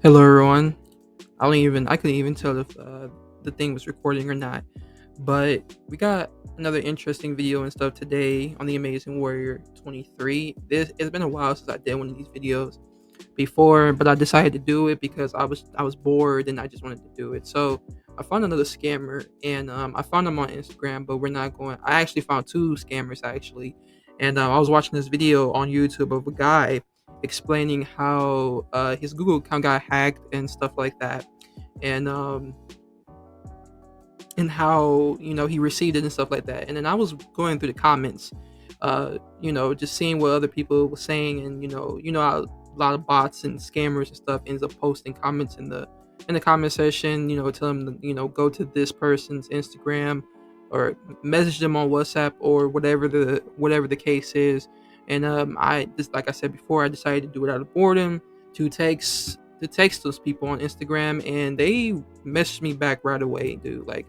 Hello, everyone. I couldn't even tell if the thing was recording or not. But we got another interesting video and stuff today on the Amazing Warrior 23. It's been a while since I did one of these videos before, but I decided to do it because I was bored and I just wanted to do it. So I found another scammer and I found him on Instagram, but we're not going. I actually found two scammers actually, and I was watching this video on YouTube of a guy explaining how his Google account got hacked and stuff like that, and how he received it and stuff like that. And then I was going through the comments, just seeing what other people were saying, and how a lot of bots and scammers and stuff ends up posting comments in the comment section, tell them to, go to this person's Instagram or message them on WhatsApp or whatever the case is. And I just, like I said before, I decided to do it out of boredom, to text those people on Instagram, and they messaged me back right away, dude. Like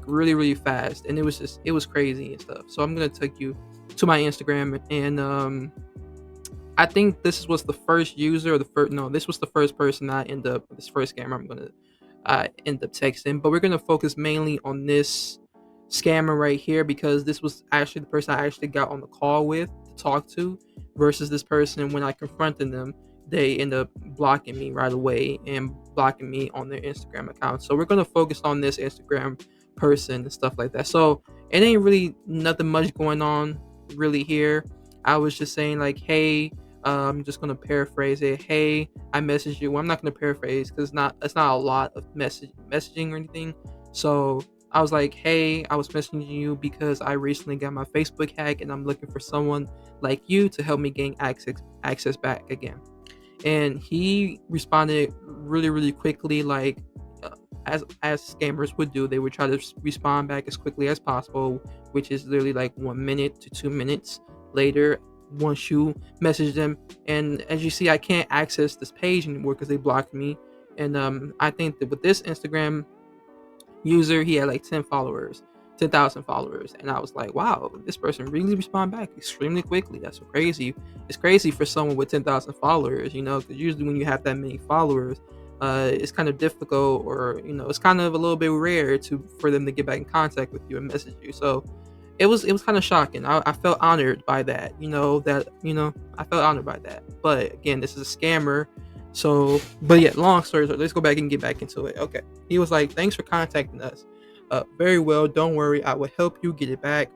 really really fast, and it was crazy and stuff. So I'm gonna take you to my Instagram, and I think was the first user, or the first no, this was the first person I end up this first scammer I'm gonna end up texting. But we're gonna focus mainly on this scammer right here, because this was actually the person I actually got on the call with to talk to, versus this person when I confronted them, they end up blocking me right away and blocking me on their Instagram account. So we're gonna focus on this Instagram person and stuff like that. So it ain't really nothing much going on really here. I was just saying like, hey, I'm just gonna paraphrase it. Hey, I messaged you. Well, I'm not gonna paraphrase because it's not a lot of messaging or anything. So I was like, hey, I was messaging you because I recently got my Facebook hacked, and I'm looking for someone like you to help me gain access back again. And he responded really really quickly, like uh, as scammers would do. They would try to respond back as quickly as possible, which is literally like 1 minute to 2 minutes later once you message them. And as you see, I can't access this page anymore because they blocked me. And I think that with this Instagram user, he had like 10,000 followers, and I was like, wow, this person really respond back extremely quickly. That's so crazy. It's crazy for someone with 10,000 followers, because usually when you have that many followers, it's kind of difficult, or it's kind of a little bit rare to for them to get back in contact with you and message you. So it was kind of shocking. I felt honored by that. I felt honored by that. But again, this is a scammer. So, but yeah, long story short, let's go back and get back into it. Okay, he was like, "Thanks for contacting us. Very well. Don't worry, I will help you get it back."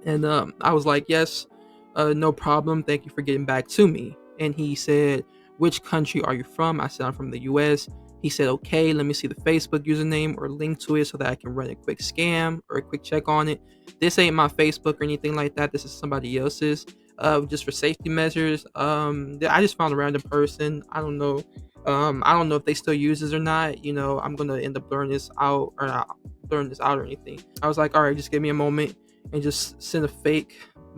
And I was like, "Yes, no problem. Thank you for getting back to me." And he said, "Which country are you from?" I said, "I'm from the U.S." He said, "Okay, let me see the Facebook username or link to it so that I can run a quick scan or a quick check on it. This ain't my Facebook or anything like that. This is somebody else's. Just for safety measures. I just found a random person. I don't know. I don't know if they still use this or not. I'm gonna end up blurring this out, or not blurring this out or anything." I was like, "All right, just give me a moment," and just send my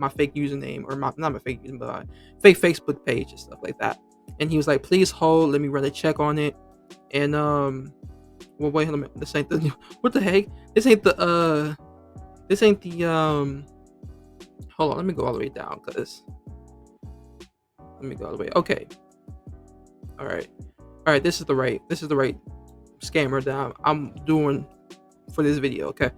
fake username, or my not my fake username, but my fake Facebook page and stuff like that. And he was like, "Please hold. Let me run a check on it." And well, wait, hold on a minute. This ain't the what the heck? This ain't the hold on. Let me go all the way down, cause let me go all the way. Okay, all right. This is the right scammer that I'm doing for this video. Okay.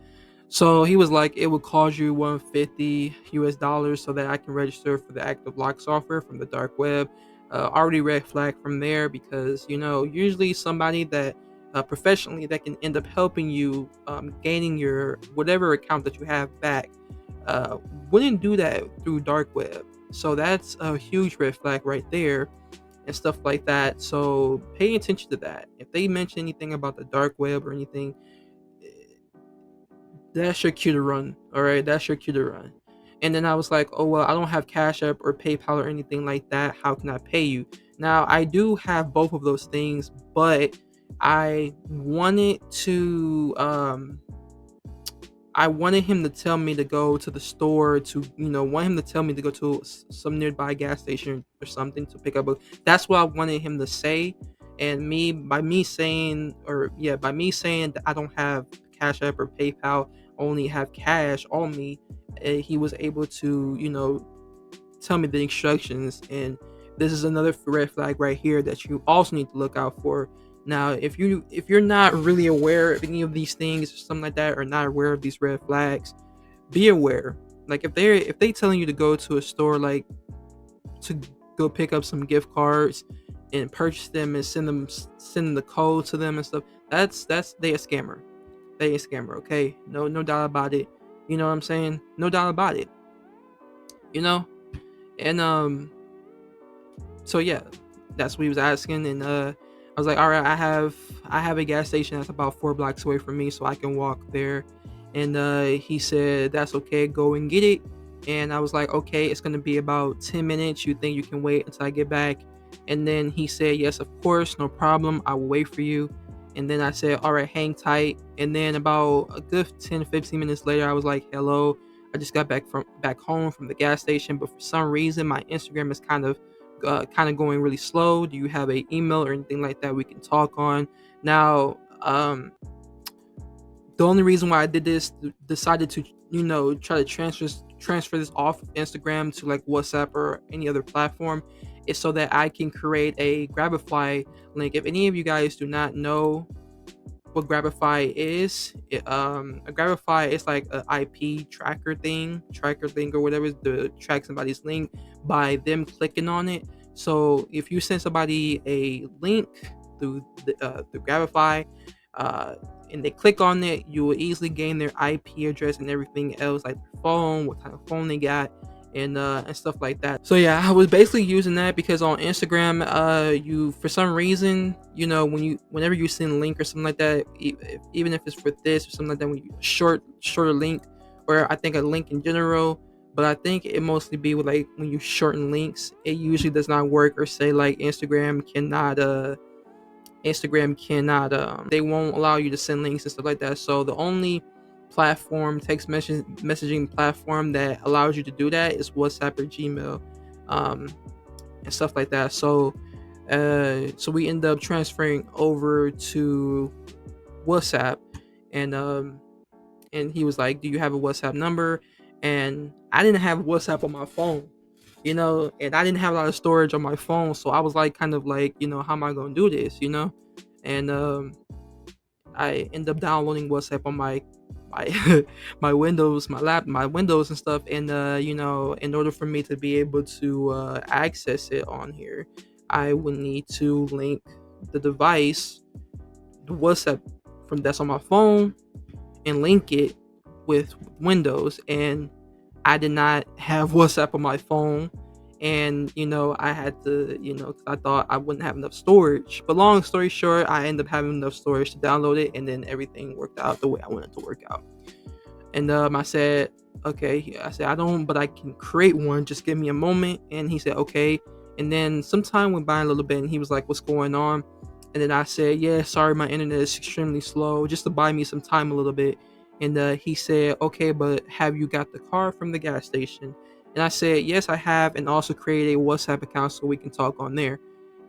So he was like, it would cost you 150 US dollars so that I can register for the active lock software from the dark web. Already red flag from there, because usually somebody that professionally that can end up helping you gaining your whatever account that you have back uh, wouldn't do that through dark web. So that's a huge red flag right there and stuff like that. So pay attention to that. If they mention anything about the dark web or anything, that's your cue to run. All right, that's your cue to run. And then I was like, oh well, I don't have Cash App or PayPal or anything like that. How can I pay you? Now I do have both of those things, but I wanted to I wanted him to tell me to go to the store, to want him to tell me to go to some nearby gas station or something to pick up a. That's what I wanted him to say. And by me saying that I don't have Cash App or PayPal, only have cash on me, he was able to tell me the instructions and This is another red flag right here that you also need to look out for. Now, if you're not really aware of any of these things or something like that, or not aware of these red flags, be aware. Like if they telling you to go to a store, like to go pick up some gift cards and purchase them and send the code to them and stuff, that's they a scammer. They a scammer. Okay, no doubt about it. You know what I'm saying? No doubt about it. You know, and so yeah, that's what he was asking, and I was like, all right, I have a gas station that's about 4 blocks away from me, so I can walk there. And he said that's okay, go and get it. And I was like, okay, it's gonna be about 10 minutes. You think you can wait until I get back? And then he said, yes, of course, no problem. I will wait for you. And then I said, all right, hang tight. And then about a good 10 to 15 minutes later, I was like, hello. I just got back home from the gas station, but for some reason my Instagram is kind of going really slow. Do you have a email or anything like that we can talk on? Now, the only reason why I did this, decided to try to transfer this off of Instagram to like WhatsApp or any other platform, is so that I can create a Grabify link. If any of you guys do not know what Grabify is, a Grabify is like an IP tracker thing or whatever, to track somebody's link by them clicking on it. So if you send somebody a link through the Grabify, uh, and they click on it, you will easily gain their IP address and everything else, like their phone, what kind of phone they got, and stuff like that. So yeah, I was basically using that because on Instagram, you for some reason, whenever you send a link or something like that, even if it's for this or something like that, when you shorter link, or I think a link in general, but I think it mostly be with like when you shorten links, it usually does not work, or say like Instagram cannot they won't allow you to send links and stuff like that. So the only messaging platform that allows you to do that is WhatsApp or Gmail, um, and stuff like that. So we end up transferring over to WhatsApp, and he was like, "Do you have a WhatsApp number?" And I didn't have WhatsApp on my phone, and I didn't have a lot of storage on my phone, so I was like, kind of like, how am I gonna do this? And I end up downloading WhatsApp on my my Windows and stuff, and in order for me to be able to access it on here, I would need to link the device, the WhatsApp from that's on my phone, and link it with Windows. And I did not have WhatsApp on my phone, and I had to, 'cause I thought I wouldn't have enough storage. But long story short, I ended up having enough storage to download it, and then everything worked out the way I wanted to work out. And I said, okay. I said, I don't, but I can create one. Just give me a moment. And he said, okay. And then some time went by a little bit, and he was like, what's going on? And then I said, yeah, sorry, my internet is extremely slow, just to buy me some time a little bit. And he said, okay, but have you got the card from the gas station? And I said, yes, I have, and also create a WhatsApp account so we can talk on there.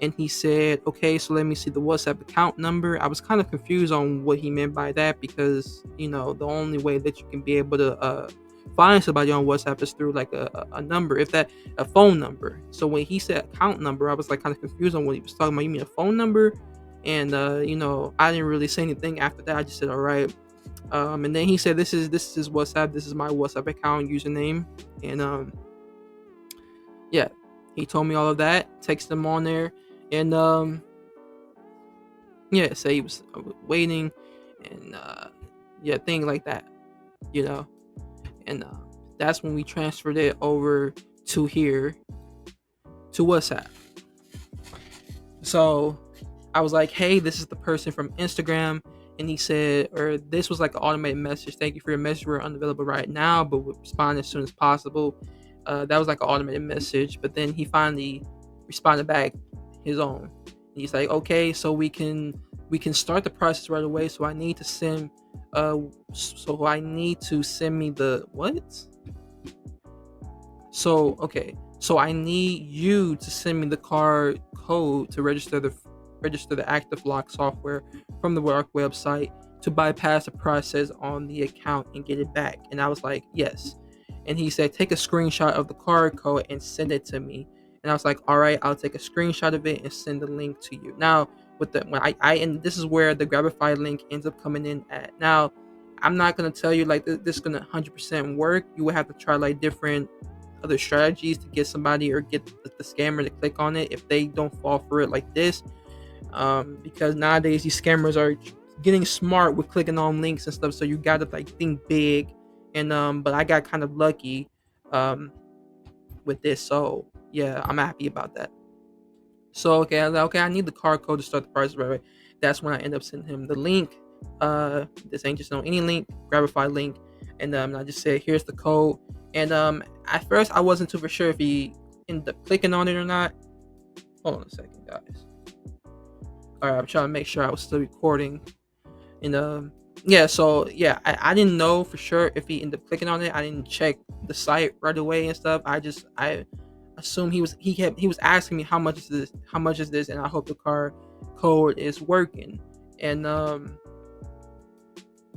And he said, okay, so let me see the WhatsApp account number. I was kind of confused on what he meant by that, because the only way that you can be able to find somebody on WhatsApp is through like a number, if that, a phone number. So when he said account number, I was like kind of confused on what he was talking about. You mean a phone number? And I didn't really say anything after that. I just said, all right. And then he said, this is WhatsApp, this is my WhatsApp account username. And yeah, he told me all of that, text him on there. And yeah, so he was waiting, and yeah, things like that, you know and that's when we transferred it over to here, to WhatsApp. So I was like, hey, this is the person from Instagram. And he said, or this was like an automated message: thank you for your message, we're unavailable right now, but we'll respond as soon as possible. That was like an automated message, but then he finally responded back his own. And he's like, okay, so we can start the process right away. So I need to send me the what? So okay, so I need you to send me the card code to register the Active Lock software from the work website to bypass the process on the account and get it back. And I was like, yes. And he said, take a screenshot of the card code and send it to me. And I was like, all right, I'll take a screenshot of it and send the link to you. Now, with the when I and this is where the Grabify link ends up coming in at. Now, I'm not gonna tell you like this is gonna 100% work. You would have to try like different other strategies to get somebody or get the scammer to click on it if they don't fall for it like this. Because nowadays these scammers are getting smart with clicking on links and stuff. So you gotta like think big. And but I got kind of lucky um with this. So yeah, I'm happy about that. So okay, I was like, okay, I need the card code to start the process, right? That's when I end up sending him the link. This ain't just no any link, Grabify link, and I just said, here's the code. And at first I wasn't too for sure if he ended up clicking on it or not. Hold on a second, guys. All right, I'm trying to make sure I was still recording. And yeah, so yeah, I didn't know for sure if he ended up clicking on it. I didn't check the site right away and stuff. I assumed he was asking me how much is this, and I hope the card code is working. And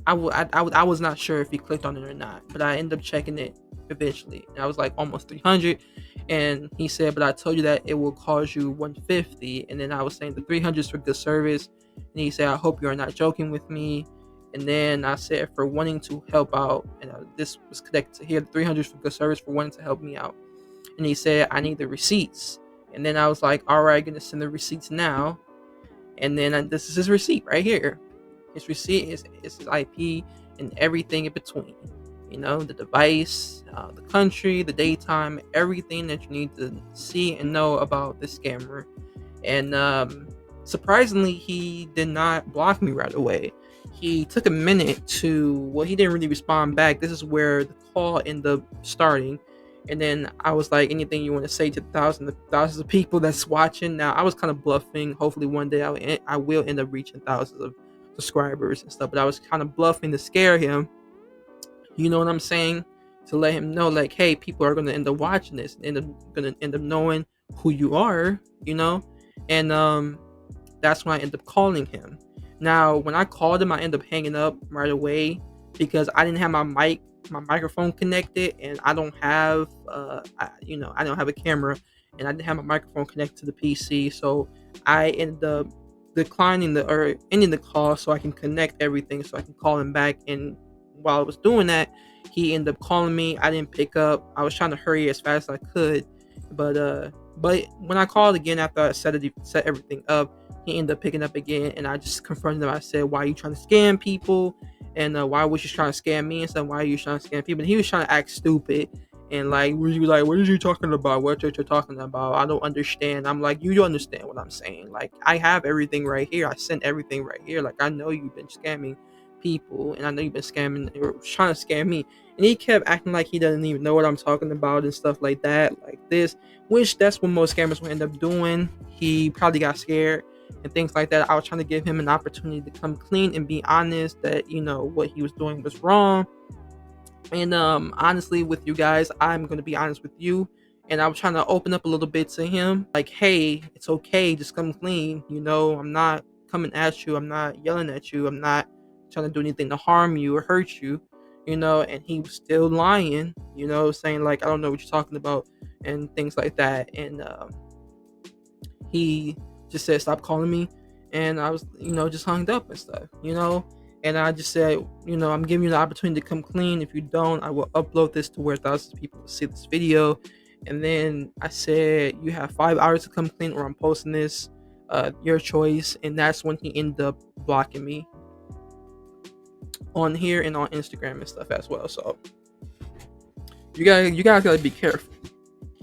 I was not sure if he clicked on it or not, but I ended up checking it eventually, and I was like almost 300. And he said, but I told you that it will cost you 150. And then I was saying the 300 is for good service, and he said, I hope you are not joking with me. And then I said, for wanting to help out, and this was connected to here, the 300 for good service for wanting to help me out. And he said, I need the receipts. And then I was like, all right, gonna send the receipts now. And then this is his receipt right here. His receipt is his IP and everything in between. You know, the device, the country, the daytime, everything that you need to see and know about this scammer. And surprisingly, he did not block me right away. He took a minute to, well, he didn't really respond back. This is where the call ended up starting. And then I was like, anything you want to say to thousands of people that's watching? Now, I was kind of bluffing. Hopefully, one day I will end up reaching thousands of subscribers and stuff. But I was kind of bluffing to scare him. You know what I'm saying? To let him know, like, hey, people are gonna end up watching this, and gonna end up knowing who you are. You know, and that's when I end up calling him. Now, when I called him, I ended up hanging up right away because I didn't have my microphone connected, and I don't have, I don't have a camera, and I didn't have my microphone connected to the PC, so I ended up declining or ending the call so I can connect everything, so I can call him back. And while I was doing that, he ended up calling me. I didn't pick up. I was trying to hurry as fast as I could, but when I called again after I set everything up, he ended up picking up again, and I just confronted him. I said, "Why are you trying to scam people? And why was you trying to scam me?" And said, "Why are you trying to scam people?" And he was trying to act stupid, and like, "Were you like, what are you talking about? What you're talking about? I don't understand." I'm like, "You don't understand what I'm saying. Like, I have everything right here. I sent everything right here. Like, I know you've been scamming people, and I know you've been scamming or trying to scam me." And he kept acting like he doesn't even know what I'm talking about and stuff like that, like this, which that's what most scammers will end up doing. He probably got scared and things like that. I was trying to give him an opportunity to come clean and be honest that, what he was doing was wrong. And honestly, with you guys, I'm going to be honest with you. And I was trying to open up a little bit to him, like, hey, it's okay, just come clean. I'm not coming at you, I'm not yelling at you, I'm not trying to do anything to harm you or hurt you. And he was still lying, saying like, I don't know what you're talking about and things like that. And he just said, stop calling me. And I was, just hung up and stuff. And I just said, I'm giving you the opportunity to come clean. If you don't, I will upload this to where thousands of people will see this video. And then I said, you have 5 hours to come clean, or I'm posting this, your choice. And that's when he ended up blocking me on here and on Instagram and stuff as well. So you guys gotta be careful.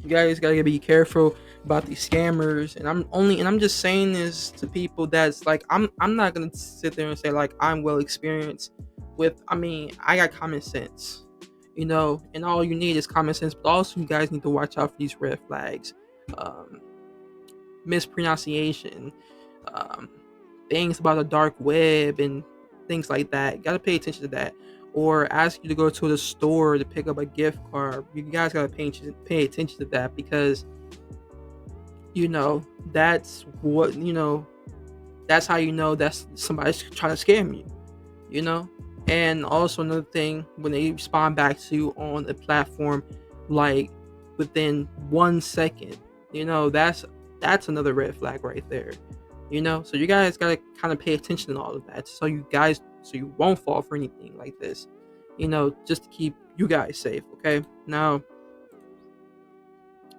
You guys gotta be careful about these scammers. And I'm just saying this to people that's like, I'm not gonna sit there and say like I'm well experienced with. I mean, I got common sense, and all you need is common sense. But also, you guys need to watch out for these red flags, mispronunciation, um, things about the dark web and things like that. You gotta pay attention to that. Or ask you to go to the store to pick up a gift card. You guys gotta pay attention to that, because that's what that's how that's somebody's trying to scam you. And also another thing, when they respond back to you on a platform, like within 1 second, That's another red flag right there. So you guys gotta kind of pay attention to all of that, so you won't fall for anything like this. Just to keep you guys safe. Okay. Now,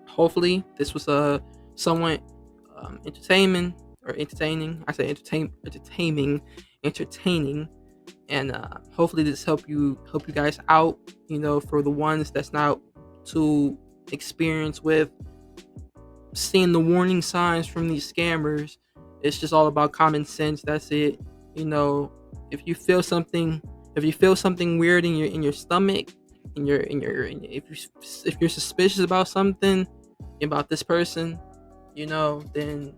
hopefully, this was somewhat entertainment or entertaining. I say entertaining, and hopefully this help you guys out. For the ones that's not too experienced with seeing the warning signs from these scammers, it's just all about common sense. That's it. If you feel something, weird in your stomach, if you're suspicious about something about this person, then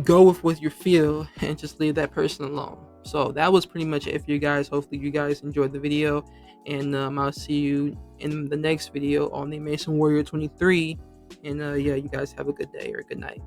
go with what you feel and just leave that person alone. So that was pretty much it for you guys. Hopefully you guys enjoyed the video, and I'll see you in the next video on the Mason Warrior 23. And yeah, you guys have a good day or a good night.